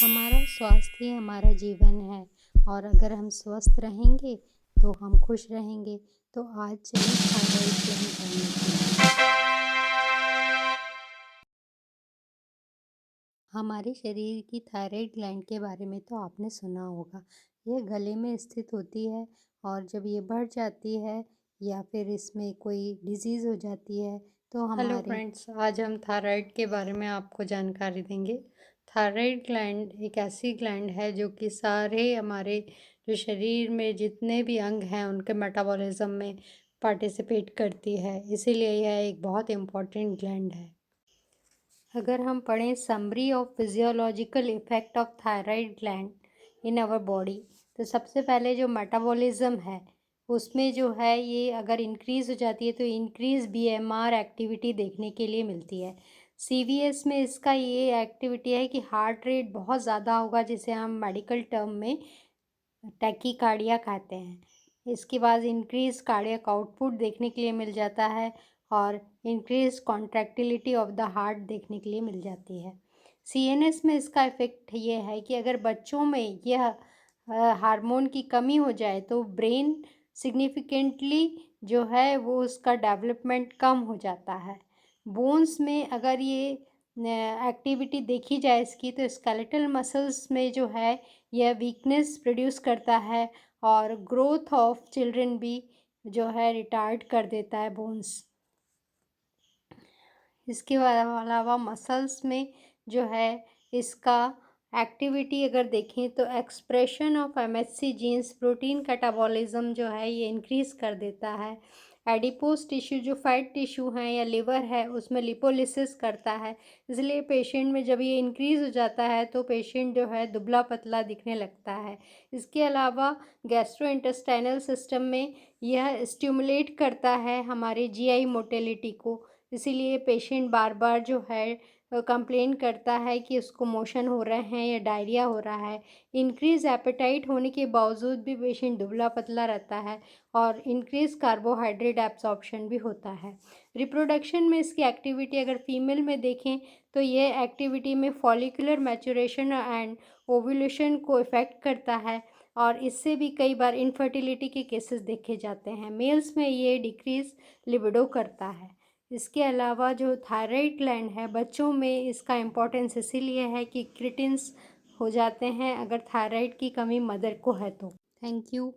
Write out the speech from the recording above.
हमारा स्वास्थ्य ही हमारा जीवन है और अगर हम स्वस्थ रहेंगे तो हम खुश रहेंगे। तो आज चलिए थायराइड ग्लैंड जानने के लिए। हमारे शरीर की थायराइड ग्लैंड के बारे में तो आपने सुना होगा। यह गले में स्थित होती है और जब ये बढ़ जाती है या फिर इसमें कोई डिजीज़ हो जाती है तो हेलो हमारे फ्रेंड्स, आज हम थायराइड के बारे में आपको जानकारी देंगे। थायराइड ग्लैंड एक ऐसी ग्लैंड है जो कि सारे हमारे जो शरीर में जितने भी अंग हैं उनके मेटाबॉलिज्म में पार्टिसिपेट करती है, इसीलिए यह एक बहुत इम्पॉर्टेंट ग्लैंड है। अगर हम पढ़ें summary of physiological effect of thyroid gland in our body, तो सबसे पहले जो मेटाबॉलिज्म है उसमें जो है ये अगर इंक्रीज़ हो जाती है तो इंक्रीज़ बीएमआर एक्टिविटी देखने के लिए मिलती है। सीवीएस में इसका ये एक्टिविटी है कि हार्ट रेट बहुत ज़्यादा होगा, जिसे हम मेडिकल टर्म में टैकीकार्डिया कहते हैं। इसके बाद इंक्रीज कार्डियक आउटपुट देखने के लिए मिल जाता है और increase contractility of the heart देखने के लिए मिल जाती है। सीएनएस में इसका इफ़ेक्ट ये है कि अगर बच्चों में यह हार्मोन की कमी हो जाए तो ब्रेन सिग्निफिकेंटली जो है वो उसका डेवलपमेंट कम हो जाता है। बोन्स में अगर ये एक्टिविटी देखी जाए इसकी, तो स्केलेटल मसल्स में जो है यह वीकनेस प्रोड्यूस करता है और ग्रोथ ऑफ चिल्ड्रन भी जो है रिटार्ड कर देता है बोन्स। इसके अलावा मसल्स में जो है इसका एक्टिविटी अगर देखें तो expression of MHC genes, protein catabolism जो है ये इंक्रीज़ कर देता है। एडिपोज टिश्यू जो फैट टिश्यू हैं या लिवर है उसमें लिपोलिसिस करता है, इसलिए पेशेंट में जब ये इंक्रीज़ हो जाता है तो पेशेंट जो है दुबला पतला दिखने लगता है। इसके अलावा गैस्ट्रोइंटेस्टाइनल सिस्टम में यह स्टिमुलेट करता है हमारे जीआई मोटिलिटी को, इसीलिए पेशेंट बार बार जो है कंप्लेन करता है कि उसको मोशन हो रहे हैं या डायरिया हो रहा है। इंक्रीज़ एपेटाइट होने के बावजूद भी पेशेंट दुबला पतला रहता है और इंक्रीज़ कार्बोहाइड्रेट एब्जॉर्प्शन भी होता है। रिप्रोडक्शन में इसकी एक्टिविटी अगर फीमेल में देखें तो ये एक्टिविटी में फॉलिकुलर मैच्योरेशन एंड ओव्यूलेशन को इफ़ेक्ट करता है और इससे भी कई बार इनफर्टिलिटी के केसेस देखे जाते हैं। मेल्स में ये डिक्रीज़ लिबिडो करता है। इसके अलावा जो थायराइड ग्लैंड है बच्चों में इसका इम्पोर्टेंस इसीलिए है कि क्रिटिन्स हो जाते हैं अगर थायराइड की कमी मदर को है तो। Thank you.